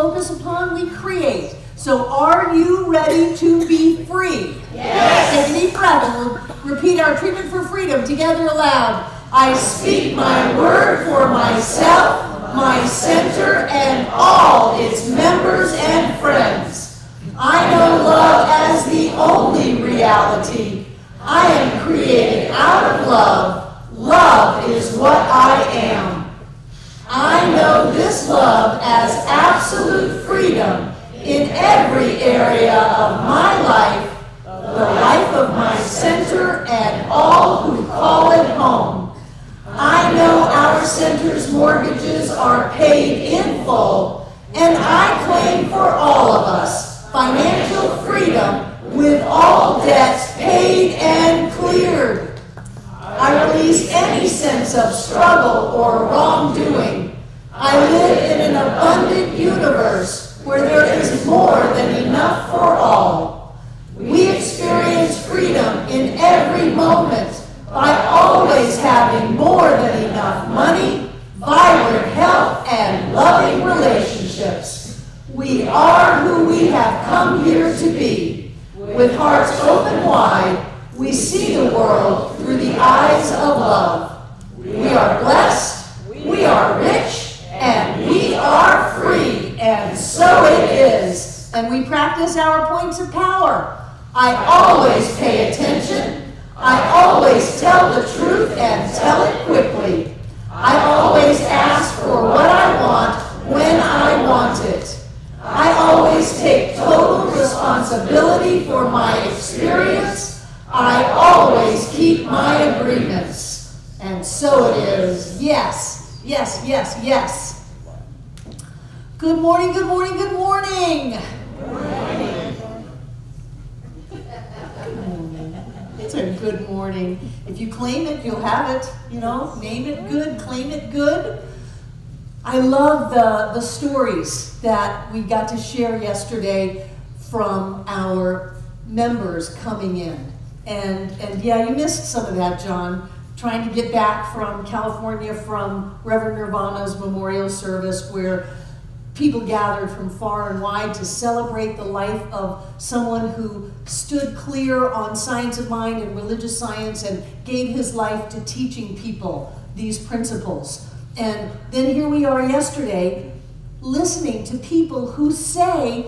focus upon, we create. So are you ready to be free? Yes. Take a deep breath and we'll repeat our treatment for freedom together aloud. I speak my word for myself, my center, and all its members and friends. I know love as the only reality. I am created out of love. Love is what I am. I know this love as absolute freedom in every area of my life, the life of my center, and all who call it home. I know our center's mortgages are paid in full, and I claim for all of us financial freedom with all debts paid and cleared. I release any sense of struggle or wrongdoing. I live in an abundant universe where there is more than enough for all. We experience freedom in every moment by always having more than enough money, vibrant health, and loving relationships. We are who we have come here to be. With hearts open wide, we see the world through the eyes of love. We are blessed, we are rich, and we are free. And so it is. And we practice our points of power. I always pay attention. I always tell the truth and tell it quickly. I always ask for what I want when I want it. I always take total responsibility for my experience. I always keep my agreements. And so it is. Yes, yes, yes, yes. Good morning, good morning, good morning. Good morning. It's a good morning. If you claim it, you'll have it. You know, name it good, claim it good. I love the stories that we got to share yesterday from our members coming in. And yeah, you missed some of that, John. Trying to get back from California from Reverend Nirvana's memorial service where people gathered from far and wide to celebrate the life of someone who stood clear on science of mind and religious science and gave his life to teaching people these principles. And then here we are yesterday listening to people who say,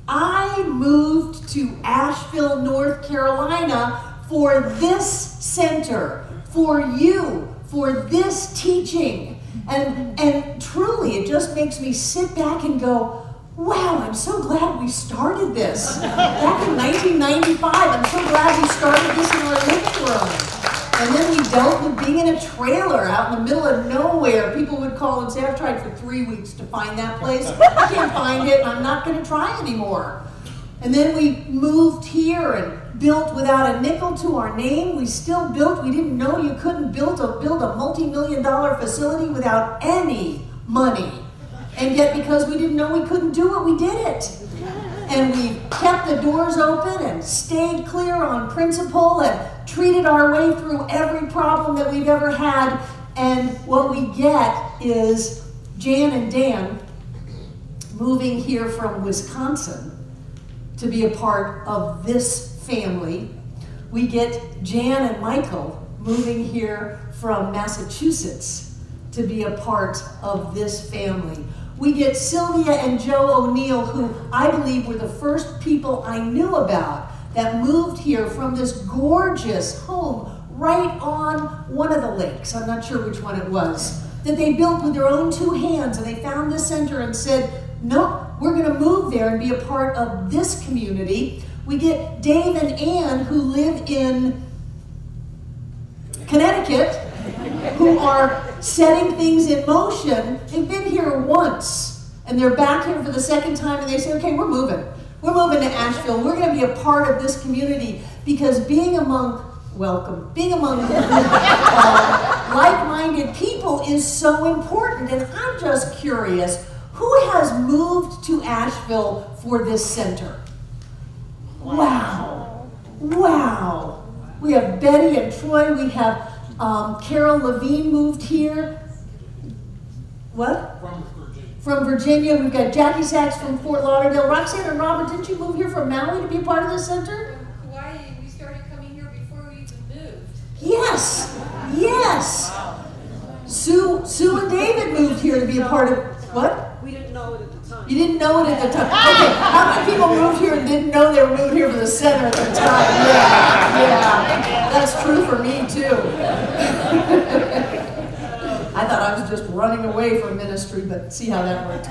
I moved to Asheville, North Carolina for this center, for you, for this teaching. And truly, it just makes me sit back and go, wow, I'm so glad we started this. Back in 1995, I'm so glad we started this in our living room. And then we dealt with being in a trailer out in the middle of nowhere. People would call and say, I've tried for 3 weeks to find that place. I can't find it, and I'm not going to try anymore. And then we moved here and built without a nickel to our name. We still built. We didn't know you couldn't build a multi-million-dollar facility without any money. And yet, because we didn't know we couldn't do it, we did it. And we kept the doors open and stayed clear on principle and treated our way through every problem that we've ever had. And what we get is Jan and Dan moving here from Wisconsin to be a part of this family. We get Jan and Michael moving here from Massachusetts to be a part of this family. We get Sylvia and Joe O'Neill, who I believe were the first people I knew about that moved here from this gorgeous home right on one of the lakes. I'm not sure which one it was, that they built with their own two hands, and they found this center and said, nope, we're going to move there and be a part of this community. We get Dave and Ann, who live in Connecticut, who are setting things in motion. They've been here once, and they're back here for the second time, and they say, okay, we're moving. We're moving to Asheville. We're going to be a part of this community, because being among like-minded people is so important. And I'm just curious, who has moved to Asheville for this center? Wow. We have Betty and Troy. We have Carol Levine moved here. What? from Virginia. We've got Jackie Sachs from Fort Lauderdale. Roxanne and Robert, didn't you move here from Maui to be a part of this center? From Hawaii. We started coming here before we even moved. Yes, yes. Sue and David moved here to be a part of, what? We didn't know it at the time. You didn't know it at the time. Okay, how many people moved here and didn't know they were moving here for the center at the time? Yeah, that's true for me too. I thought I was just running away from ministry, but see how that worked.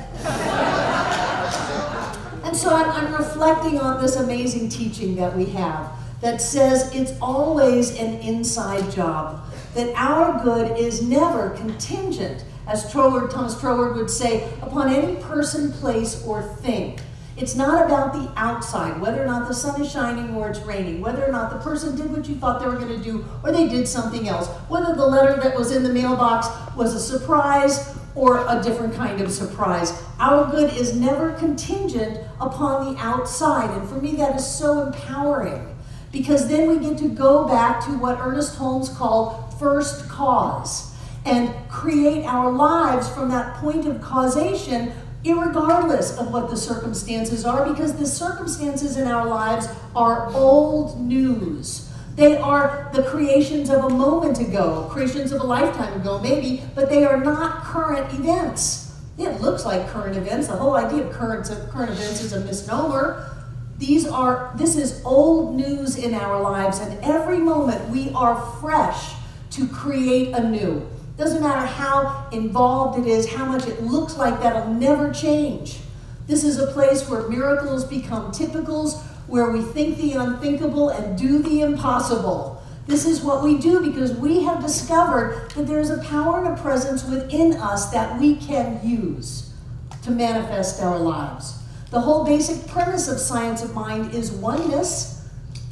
And so I'm reflecting on this amazing teaching that we have that says it's always an inside job, that our good is never contingent, as Thomas Troward would say, upon any person, place, or thing. It's not about the outside, whether or not the sun is shining or it's raining, whether or not the person did what you thought they were going to do or they did something else, whether the letter that was in the mailbox was a surprise or a different kind of surprise. Our good is never contingent upon the outside, and for me that is so empowering, because then we get to go back to what Ernest Holmes called first cause and create our lives from that point of causation, irregardless of what the circumstances are, because the circumstances in our lives are old news. They are the creations of a moment ago, creations of a lifetime ago maybe, but they are not current events. It looks like current events. The whole idea of current events is a misnomer. This is old news in our lives, and every moment we are fresh to create anew. Doesn't matter how involved it is, how much it looks like that'll never change. This is a place where miracles become typicals, where we think the unthinkable and do the impossible. This is what we do because we have discovered that there's a power and a presence within us that we can use to manifest our lives. The whole basic premise of Science of Mind is oneness.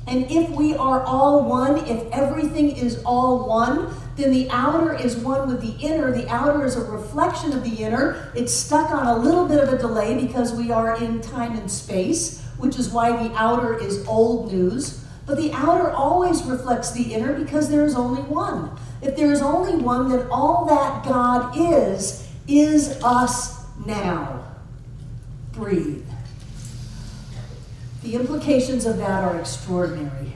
And if we are all one, if everything is all one, then the outer is one with the inner. The outer is a reflection of the inner. It's stuck on a little bit of a delay because we are in time and space, which is why the outer is old news. But the outer always reflects the inner because there is only one. If there is only one, then all that God is us now. Breathe. The implications of that are extraordinary.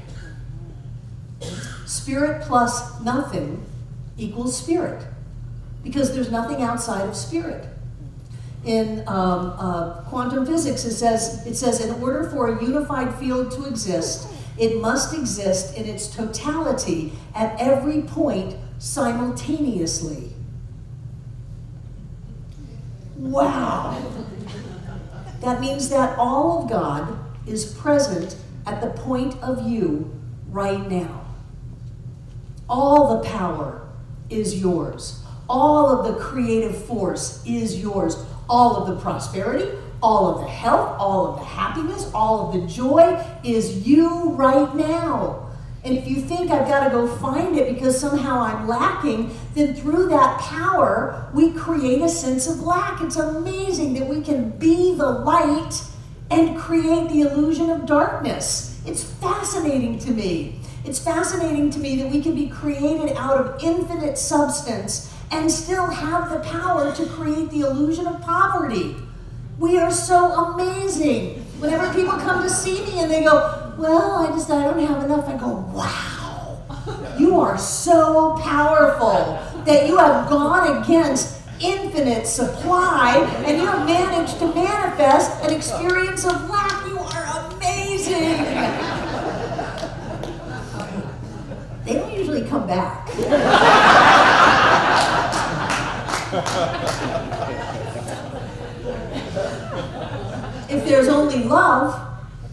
Spirit plus nothing equals spirit, because there's nothing outside of spirit. In quantum physics, it says, in order for a unified field to exist, it must exist in its totality at every point simultaneously. Wow! That means that all of God is present at the point of you right now. All the power is yours. All of the creative force is yours. All of the prosperity, all of the health, all of the happiness, all of the joy is you right now. And if you think I've got to go find it because somehow I'm lacking, then through that power, we create a sense of lack. It's amazing that we can be the light and create the illusion of darkness. It's fascinating to me. It's fascinating to me that we can be created out of infinite substance and still have the power to create the illusion of poverty. We are so amazing. Whenever people come to see me and they go, well, I don't have enough, I go, wow, you are so powerful that you have gone against infinite supply and you have managed to manifest an experience of lack. You are amazing. They don't usually come back. If there's only love,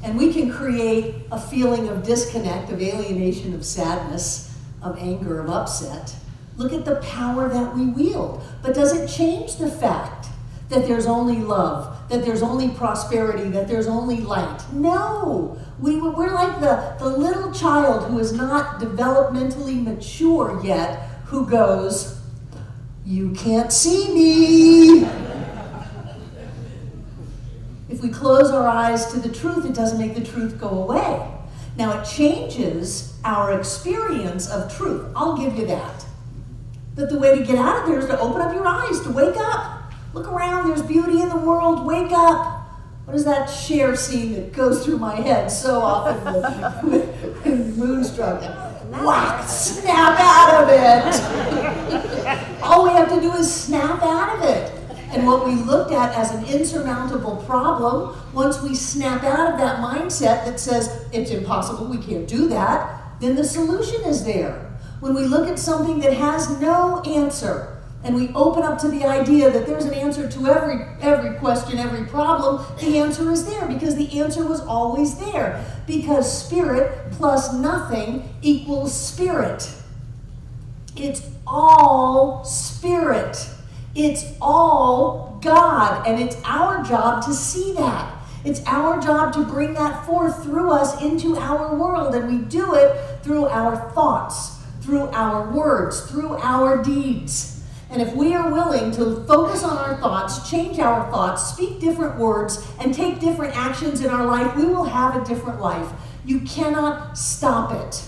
and we can create a feeling of disconnect, of alienation, of sadness, of anger, of upset, look at the power that we wield. But does it change the fact that there's only love, that there's only prosperity, that there's only light? No. We're like the little child who is not developmentally mature yet, who goes, you can't see me. If we close our eyes to the truth, it doesn't make the truth go away. Now, it changes our experience of truth. I'll give you that. But the way to get out of there is to open up your eyes, to wake up. Look around, there's beauty in the world, wake up. What is that Cher scene that goes through my head so often when Moonstruck? Whack, snap out of it. All we have to do is snap out of it. And what we looked at as an insurmountable problem, once we snap out of that mindset that says, it's impossible, we can't do that, then the solution is there. When we look at something that has no answer, and we open up to the idea that there's an answer to every question, every problem, the answer is there because the answer was always there. Because spirit plus nothing equals spirit. It's all spirit. It's all God, and it's our job to see that. It's our job to bring that forth through us into our world, and we do it through our thoughts, through our words, through our deeds. And if we are willing to focus on our thoughts, change our thoughts, speak different words, and take different actions in our life, we will have a different life. You cannot stop it.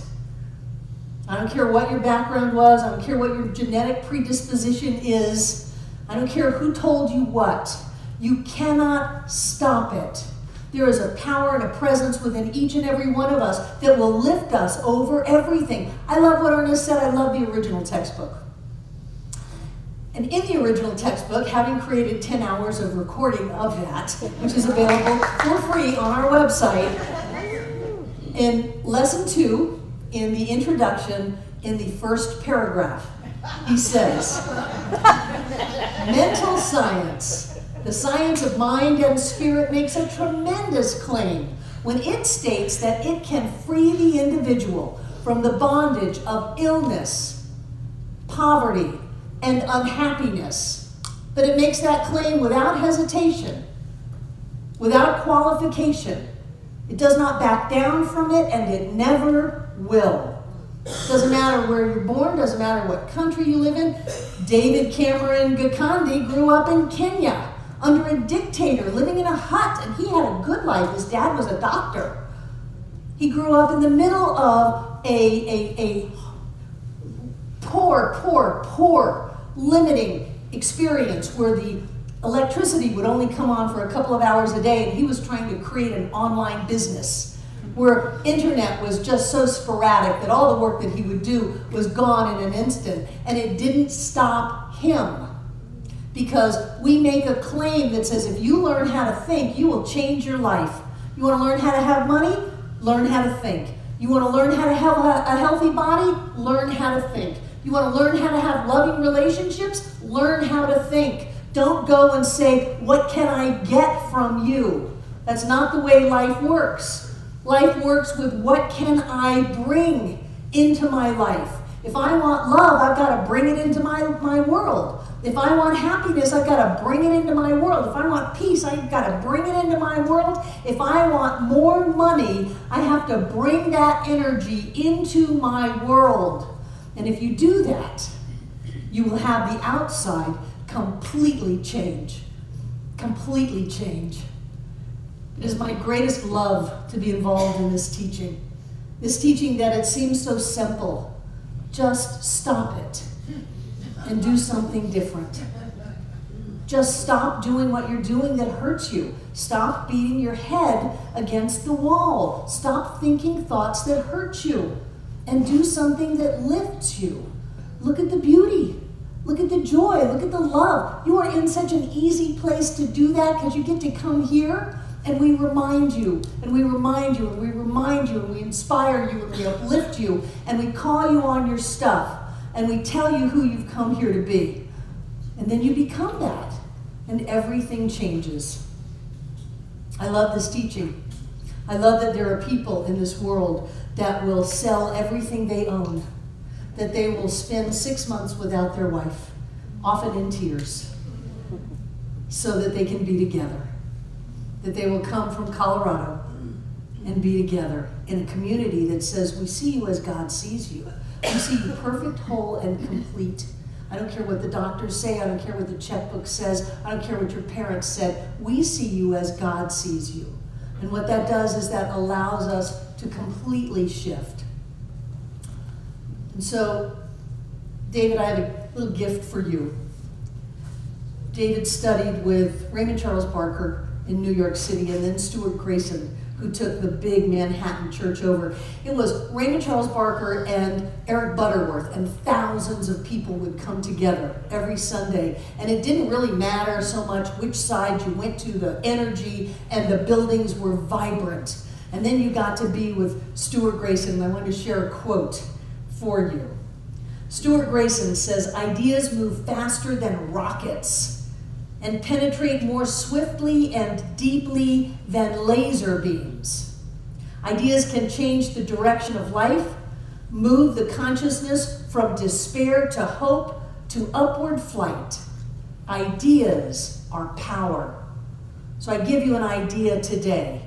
I don't care what your background was. I don't care what your genetic predisposition is. I don't care who told you what. You cannot stop it. There is a power and a presence within each and every one of us that will lift us over everything. I love what Ernest said. I love the original textbook. And in the original textbook, having created 10 hours of recording of that, which is available for free on our website, in lesson 2, in the introduction, in the first paragraph, he says, mental science, the science of mind and spirit, makes a tremendous claim when it states that it can free the individual from the bondage of illness, poverty, and unhappiness. But it makes that claim without hesitation, without qualification. It does not back down from it, and it never will. Doesn't matter where you're born, doesn't matter what country you live in. David Cameron Gandhi grew up in Kenya under a dictator, living in a hut, and he had a good life. His dad was a doctor. He grew up in the middle of a poor, limiting experience where the electricity would only come on for a couple of hours a day, and he was trying to create an online business where internet was just so sporadic that all the work that he would do was gone in an instant, and it didn't stop him. Because we make a claim that says if you learn how to think, you will change your life. You want to learn how to have money? Learn how to think. You want to learn how to have a healthy body? Learn how to think. You want to learn how to have loving relationships? Learn how to think. Don't go and say, what can I get from you? That's not the way life works. Life works with what can I bring into my life. If I want love, I've got to bring it into my world. If I want happiness, I've got to bring it into my world. If I want peace, I've got to bring it into my world. If I want more money, I have to bring that energy into my world. And if you do that, you will have the outside completely change. Completely change. It is my greatest love to be involved in this teaching. This teaching that it seems so simple. Just stop it and do something different. Just stop doing what you're doing that hurts you. Stop beating your head against the wall. Stop thinking thoughts that hurt you. And do something that lifts you. Look at the beauty. Look at the joy. Look at the love. You are in such an easy place to do that because you get to come here and we remind you, and we remind you, and we remind you, and we inspire you, and we uplift you, and we call you on your stuff, and we tell you who you've come here to be. And then you become that, and everything changes. I love this teaching. I love that there are people in this world that will sell everything they own, that they will spend 6 months without their wife, often in tears, so that they can be together, that they will come from Colorado and be together in a community that says, we see you as God sees you. We see you perfect, whole, and complete. I don't care what the doctors say. I don't care what the checkbook says. I don't care what your parents said. We see you as God sees you. And what that does is that allows us to completely shift. And so, David, I have a little gift for you. David studied with Raymond Charles Barker in New York City, and then Stuart Grayson, who took the big Manhattan church over. It was Raymond Charles Barker and Eric Butterworth, and thousands of people would come together every Sunday. And it didn't really matter so much which side you went to, the energy and the buildings were vibrant. And then you got to be with Stuart Grayson, and I wanted to share a quote for you. Stuart Grayson says, "Ideas move faster than rockets and penetrate more swiftly and deeply than laser beams. Ideas can change the direction of life, move the consciousness from despair to hope to upward flight. Ideas are power." So I give you an idea today.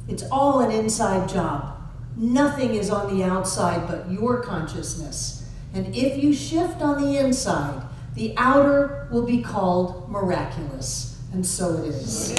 It's all an inside job. Nothing is on the outside but your consciousness. And if you shift on the inside, the outer will be called miraculous. And so it is.